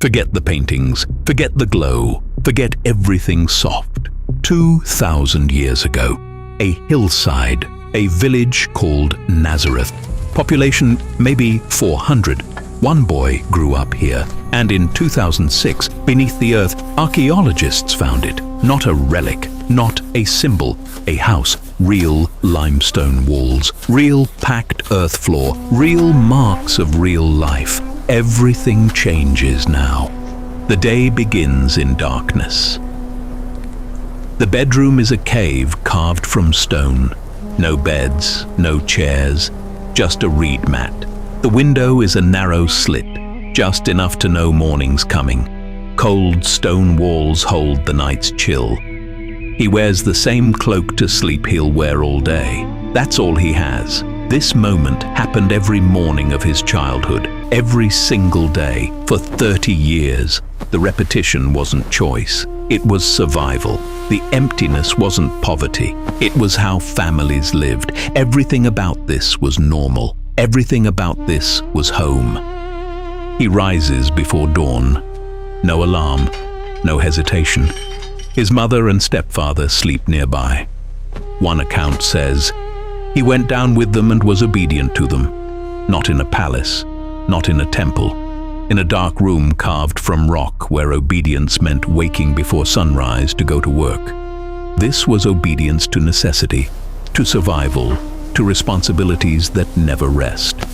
Forget the paintings, forget the glow, forget everything soft. 2,000 years ago, a hillside, a village called Nazareth. Population maybe 400. One boy grew up here, and in 2006, beneath the earth, archaeologists found it. Not a relic, not a symbol, a house, real limestone walls, real packed earth floor, real marks of real life. Everything changes now. The day begins in darkness. The bedroom is a cave carved from stone. No beds, no chairs, just a reed mat. The window is a narrow slit, just enough to know morning's coming. Cold stone walls hold the night's chill. He wears the same cloak to sleep he'll wear all day. That's all he has. This moment happened every morning of his childhood, every single day, for 30 years. The repetition wasn't choice. It was survival. The emptiness wasn't poverty. It was how families lived. Everything about this was normal. Everything about this was home. He rises before dawn. No alarm, no hesitation. His mother and stepfather sleep nearby. One account says, he went down with them and was obedient to them. Not in a palace, not in a temple. In a dark room carved from rock where obedience meant waking before sunrise to go to work. This was obedience to necessity, to survival, to responsibilities that never rest.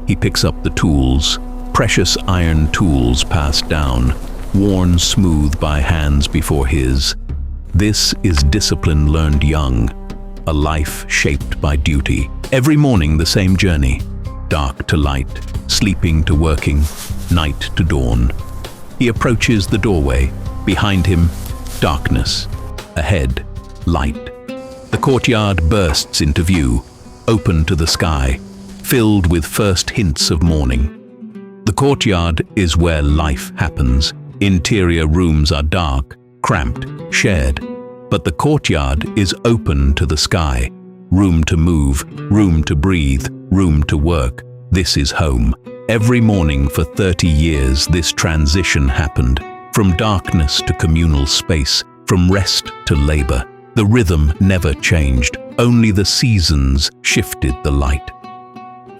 He picks up the tools, precious iron tools passed down, worn smooth by hands before his. This is discipline learned young, a life shaped by duty. Every morning the same journey, dark to light, sleeping to working, night to dawn. He approaches the doorway. Behind him, darkness. Ahead, light. The courtyard bursts into view, open to the sky, filled with first hints of morning. The courtyard is where life happens. Interior rooms are dark, cramped, shared. But the courtyard is open to the sky. Room to move, room to breathe, room to work. This is home. Every morning for 30 years, this transition happened. From darkness to communal space, from rest to labor. The rhythm never changed. Only the seasons shifted the light.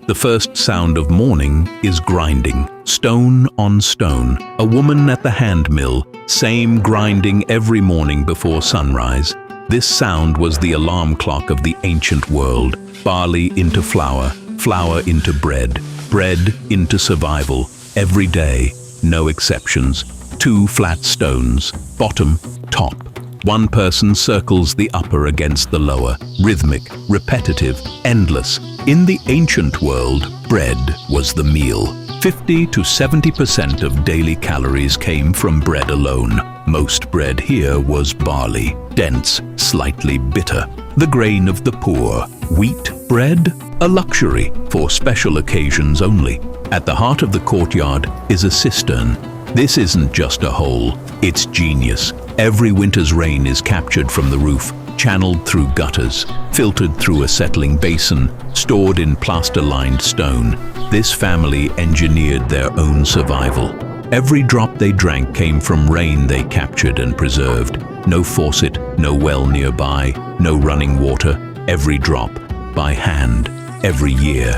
The first sound of morning is grinding, stone on stone. A woman at the hand mill, same grinding every morning before sunrise. This sound was the alarm clock of the ancient world. Barley into flour, flour into bread, bread into survival. Every day, no exceptions. 2 flat stones, bottom, top. One person circles the upper against the lower, rhythmic, repetitive, endless. In the ancient world, bread was the meal. 50 to 70% of daily calories came from bread alone. Most bread here was barley, dense, slightly bitter, the grain of the poor. Wheat bread, a luxury for special occasions only. At the heart of the courtyard is a cistern. This isn't just a hole, it's genius. Every winter's rain is captured from the roof, channeled through gutters, filtered through a settling basin, stored in plaster-lined stone. This family engineered their own survival. Every drop they drank came from rain they captured and preserved. No faucet, no well nearby, no running water. Every drop, by hand, every year.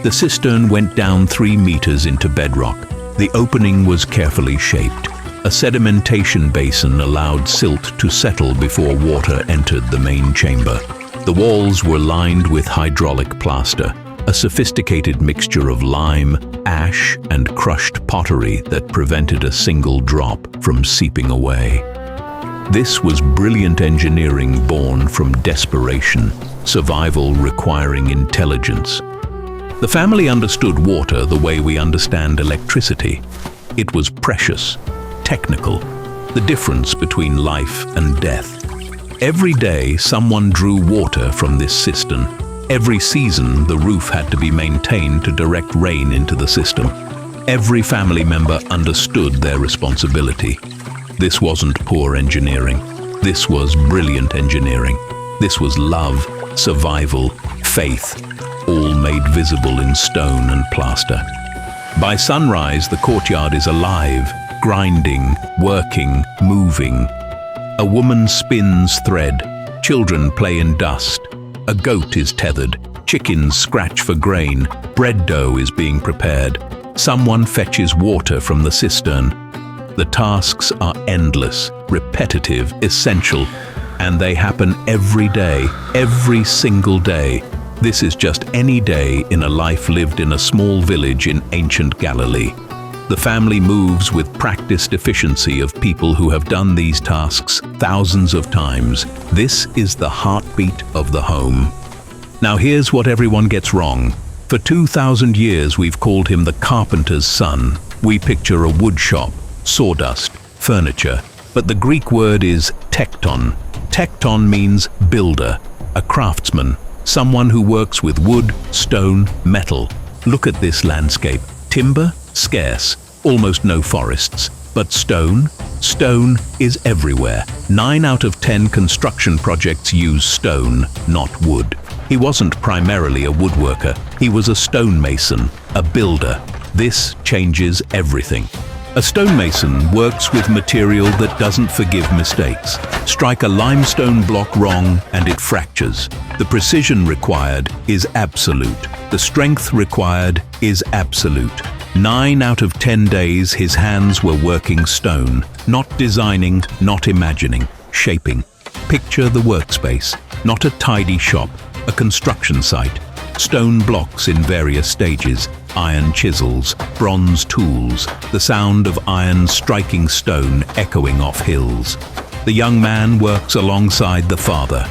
The cistern went down 3 meters into bedrock. The opening was carefully shaped. A sedimentation basin allowed silt to settle before water entered the main chamber. The walls were lined with hydraulic plaster, a sophisticated mixture of lime, ash, and crushed pottery that prevented a single drop from seeping away. This was brilliant engineering born from desperation, survival requiring intelligence. The family understood water the way we understand electricity. It was precious, technical, the difference between life and death. Every day, someone drew water from this cistern. Every season, the roof had to be maintained to direct rain into the system. Every family member understood their responsibility. This wasn't poor engineering. This was brilliant engineering. This was love, survival, faith, all made visible in stone and plaster. By sunrise, the courtyard is alive. grinding, working, moving. A woman spins thread, children play in dust. A goat is tethered, chickens scratch for grain, bread dough is being prepared. Someone fetches water from the cistern. The tasks are endless, repetitive, essential, and they happen every day, every single day. This is just any day in a life lived in a small village in ancient Galilee. The family moves with practiced efficiency of people who have done these tasks thousands of times. This is the heartbeat of the home. Now here's what everyone gets wrong. For 2,000 years we've called him the carpenter's son. We picture a wood shop, sawdust, furniture, but the Greek word is tekton. Tekton means builder, a craftsman, someone who works with wood, stone, metal. Look at this landscape. Timber? Scarce, almost no forests. But stone? Stone is everywhere. 9 out of 10 construction projects use stone, not wood. He wasn't primarily a woodworker. He was a stonemason, a builder. This changes everything. A stonemason works with material that doesn't forgive mistakes. Strike a limestone block wrong and it fractures. The precision required is absolute. The strength required is absolute. 9 out of 10 days his hands were working stone, not designing, not imagining, shaping. Picture the workspace, not a tidy shop, a construction site. Stone blocks in various stages, iron chisels, bronze tools, the sound of iron striking stone echoing off hills. The young man works alongside the father.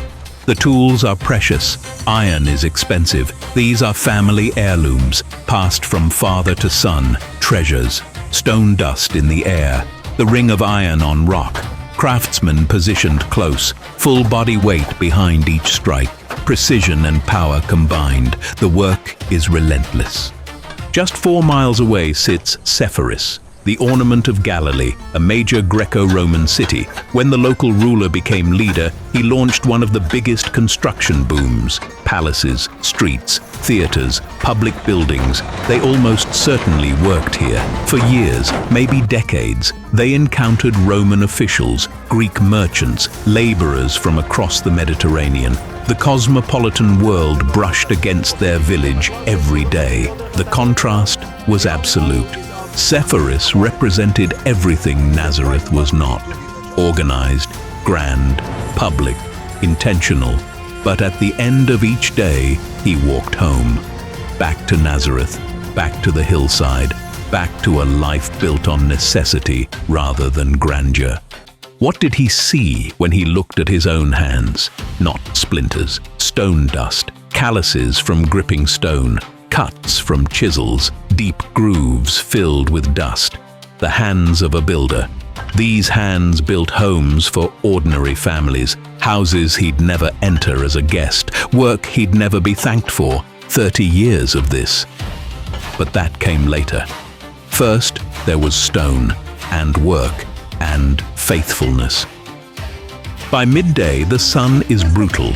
The tools are precious, iron is expensive. These are family heirlooms, passed from father to son, treasures. Stone dust in the air, the ring of iron on rock. Craftsmen positioned close, full body weight behind each strike. Precision and power combined, the work is relentless. Just 4 miles away sits Sepphoris, the ornament of Galilee, a major Greco-Roman city. When the local ruler became leader, he launched one of the biggest construction booms. Palaces, streets, theaters, public buildings, they almost certainly worked here. For years, maybe decades, they encountered Roman officials, Greek merchants, laborers from across the Mediterranean. The cosmopolitan world brushed against their village every day. The contrast was absolute. Sepphoris represented everything Nazareth was not. Organized, grand, public, intentional. But at the end of each day, he walked home. Back to Nazareth, back to the hillside, back to a life built on necessity rather than grandeur. What did he see when he looked at his own hands? Not splinters, stone dust, calluses from gripping stone, cuts from chisels, deep grooves filled with dust. The hands of a builder. These hands built homes for ordinary families, houses he'd never enter as a guest, work he'd never be thanked for. 30 years of this. But that came later. First, there was stone, and work, and faithfulness. By midday, the sun is brutal.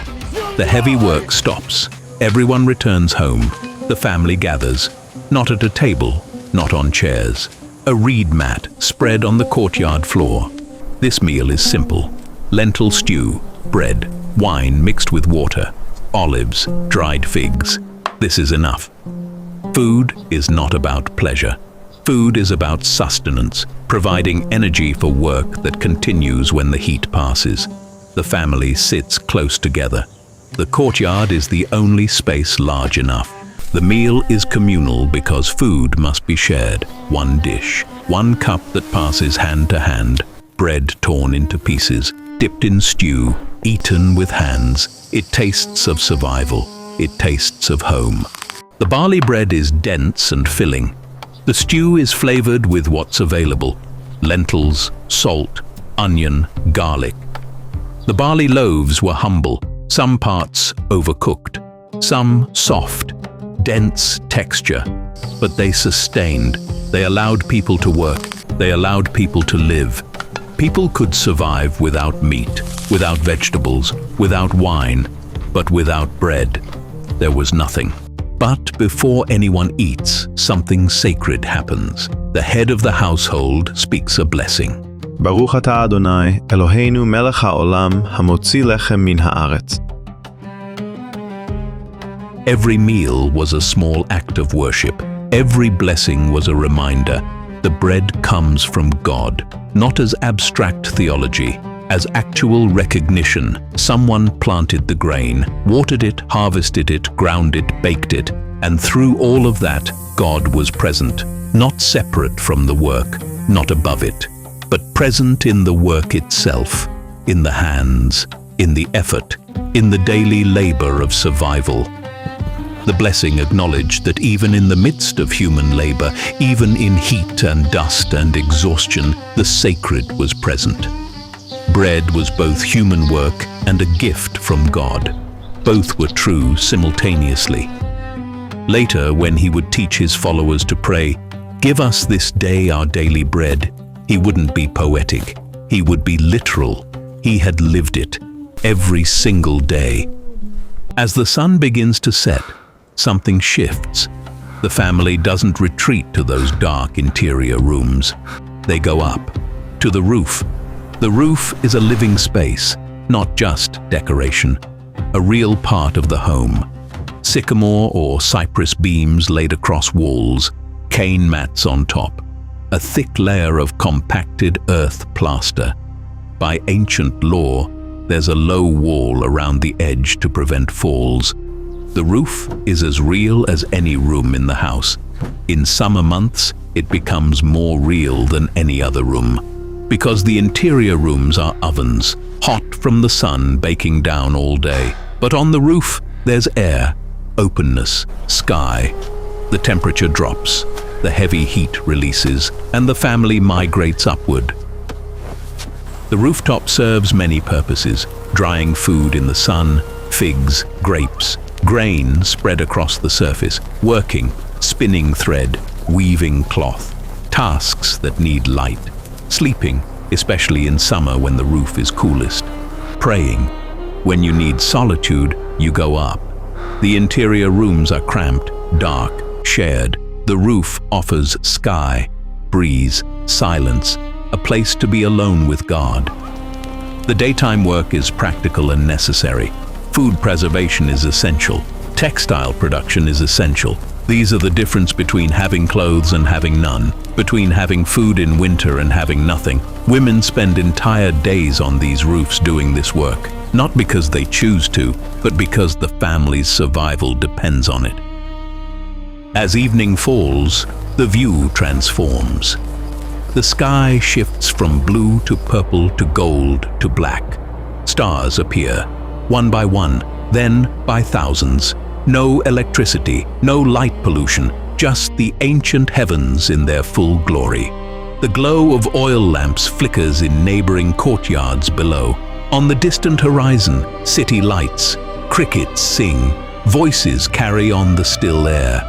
The heavy work stops. Everyone returns home. The family gathers, not at a table, not on chairs. A reed mat spread on the courtyard floor. This meal is simple. Lentil stew, bread, wine mixed with water, olives, dried figs. This is enough. Food is not about pleasure. Food is about sustenance, providing energy for work that continues when the heat passes. The family sits close together. The courtyard is the only space large enough. The meal is communal because food must be shared. One dish, one cup that passes hand to hand, bread torn into pieces, dipped in stew, eaten with hands. It tastes of survival. It tastes of home. The barley bread is dense and filling. The stew is flavored with what's available: lentils, salt, onion, garlic. The barley loaves were humble, some parts overcooked, some soft, dense texture, but they sustained. They allowed people to work. They allowed people to live. People could survive without meat, without vegetables, without wine, but without bread, there was nothing. But before anyone eats, something sacred happens. The head of the household speaks a blessing. ברוך אתה אדוני, אלוהינו מלך העולם, המוציא לחם מן הארץ. Every meal was a small act of worship. Every blessing was a reminder. The bread comes from God, not as abstract theology, as actual recognition. Someone planted the grain, watered it, harvested it, ground it, baked it, and through all of that, God was present, not separate from the work, not above it, but present in the work itself, in the hands, in the effort, in the daily labor of survival. The blessing acknowledged that even in the midst of human labor, even in heat and dust and exhaustion, the sacred was present. Bread was both human work and a gift from God. Both were true simultaneously. Later, when he would teach his followers to pray, "Give us this day our daily bread," he wouldn't be poetic. He would be literal. He had lived it, every single day. As the sun begins to set, something shifts. The family doesn't retreat to those dark interior rooms. They go up, to the roof. The roof is a living space, not just decoration, a real part of the home. Sycamore or cypress beams laid across walls, cane mats on top, a thick layer of compacted earth plaster. By ancient law, there's a low wall around the edge to prevent falls. The roof is as real as any room in the house. In summer months, it becomes more real than any other room, because the interior rooms are ovens, hot from the sun baking down all day. But on the roof, there's air, openness, sky. The temperature drops, the heavy heat releases, and the family migrates upward. The rooftop serves many purposes: drying food in the sun, figs, grapes, grain spread across the surface, working, spinning thread, weaving cloth, tasks that need light, sleeping, especially in summer when the roof is coolest, praying. When you need solitude, you go up. The interior rooms are cramped, dark, shared. The roof offers sky, breeze, silence, a place to be alone with God. The daytime work is practical and necessary. Food preservation is essential. Textile production is essential. These are the difference between having clothes and having none, between having food in winter and having nothing. Women spend entire days on these roofs doing this work, not because they choose to, but because the family's survival depends on it. As evening falls, the view transforms. The sky shifts from blue to purple to gold to black. Stars appear, one by one, then by thousands. No electricity, no light pollution, just the ancient heavens in their full glory. The glow of oil lamps flickers in neighboring courtyards below. On the distant horizon, city lights, crickets sing, voices carry on the still air.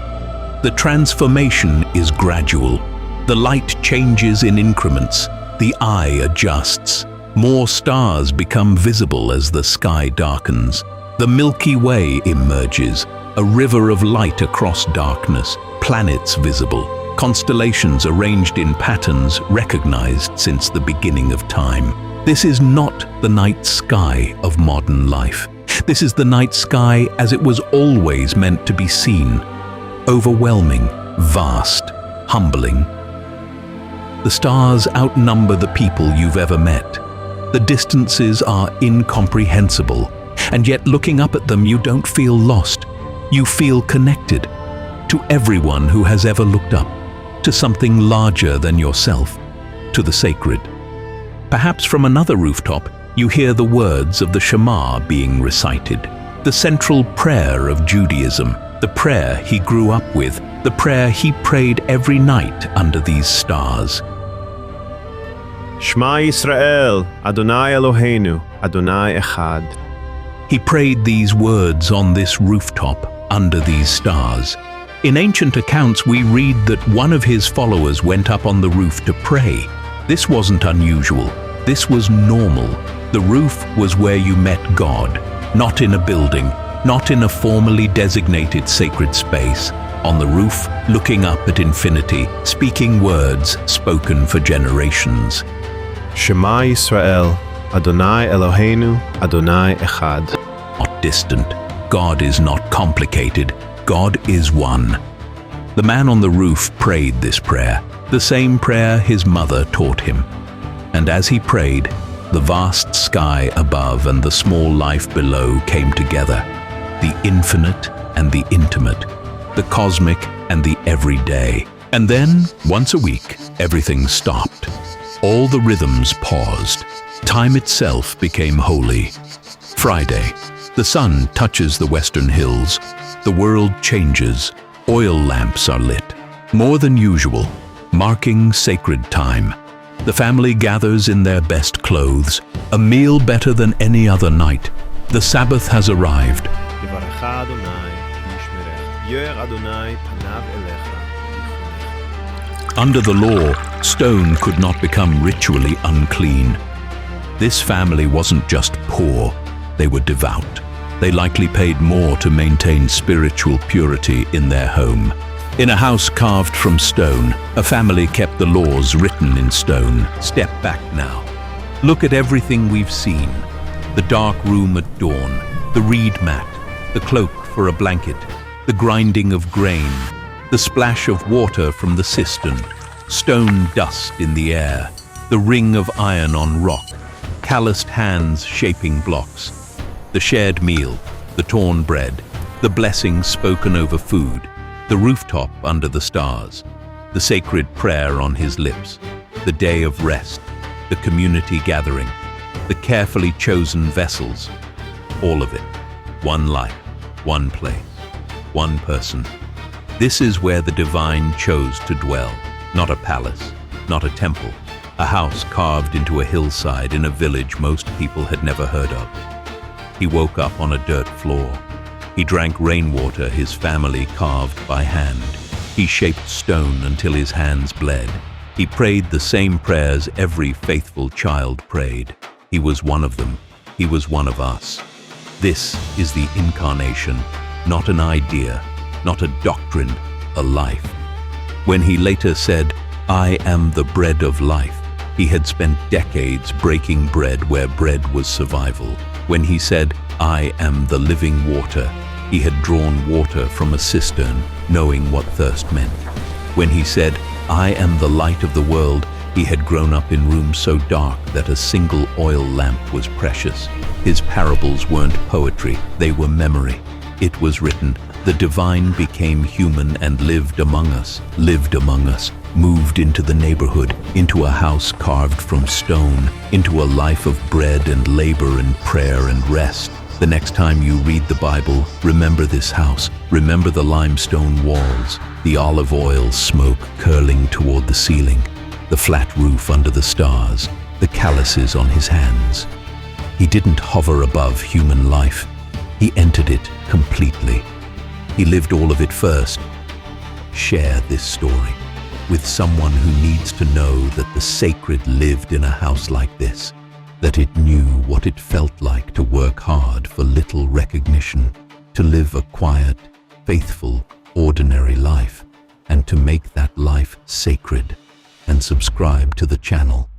The transformation is gradual. The light changes in increments. The eye adjusts. More stars become visible as the sky darkens. The Milky Way emerges, a river of light across darkness, planets visible, constellations arranged in patterns recognized since the beginning of time. This is not the night sky of modern life. This is the night sky as it was always meant to be seen. Overwhelming, vast, humbling. The stars outnumber the people you've ever met. The distances are incomprehensible, and yet looking up at them you don't feel lost. You feel connected to everyone who has ever looked up, to something larger than yourself, to the sacred. Perhaps from another rooftop you hear the words of the Shema being recited, the central prayer of Judaism, the prayer he grew up with, the prayer he prayed every night under these stars. Shema Yisrael, Adonai Eloheinu, Adonai Echad. He prayed these words on this rooftop under these stars. In ancient accounts we read that one of his followers went up on the roof to pray. This wasn't unusual. This was normal. The roof was where you met God, not in a building, not in a formally designated sacred space, on the roof, looking up at infinity, speaking words spoken for generations. Shema Yisrael, Adonai Eloheinu, Adonai Echad. Not distant. God is not complicated. God is one. The man on the roof prayed this prayer, the same prayer his mother taught him. And as he prayed, the vast sky above and the small life below came together, the infinite and the intimate, the cosmic and the everyday. And then, once a week, everything stopped. All the rhythms paused. Time itself became holy. Friday, the sun touches the western hills. The world changes. Oil lamps are lit, more than usual, marking sacred time. The family gathers in their best clothes, a meal better than any other night. The Sabbath has arrived. Under the law, stone could not become ritually unclean. This family wasn't just poor, they were devout. They likely paid more to maintain spiritual purity in their home. In a house carved from stone, a family kept the laws written in stone. Step back now. Look at everything we've seen. The dark room at dawn, the reed mat, the cloak for a blanket, the grinding of grain, the splash of water from the cistern, stone dust in the air, the ring of iron on rock, calloused hands shaping blocks, the shared meal, the torn bread, the blessings spoken over food, the rooftop under the stars, the sacred prayer on his lips, the day of rest, the community gathering, the carefully chosen vessels, all of it. One life, one place, one person. This is where the divine chose to dwell, not a palace, not a temple, a house carved into a hillside in a village most people had never heard of. He woke up on a dirt floor. He drank rainwater his family carved by hand. He shaped stone until his hands bled. He prayed the same prayers every faithful child prayed. He was one of them. He was one of us. This is the incarnation, not an idea, not a doctrine, a life. When he later said, "I am the bread of life," he had spent decades breaking bread where bread was survival. When he said, "I am the living water," he had drawn water from a cistern, knowing what thirst meant. When he said, "I am the light of the world," he had grown up in rooms so dark that a single oil lamp was precious. His parables weren't poetry, they were memory. It was written, "The divine became human and lived among us, moved into the neighborhood, into a house carved from stone, into a life of bread and labor and prayer and rest." The next time you read the Bible, remember this house, remember the limestone walls, the olive oil smoke curling toward the ceiling, the flat roof under the stars, the calluses on his hands. He didn't hover above human life. He entered it completely. He lived all of it first. Share this story with someone who needs to know that the sacred lived in a house like this, that it knew what it felt like to work hard for little recognition, to live a quiet, faithful, ordinary life, and to make that life sacred. And subscribe to the channel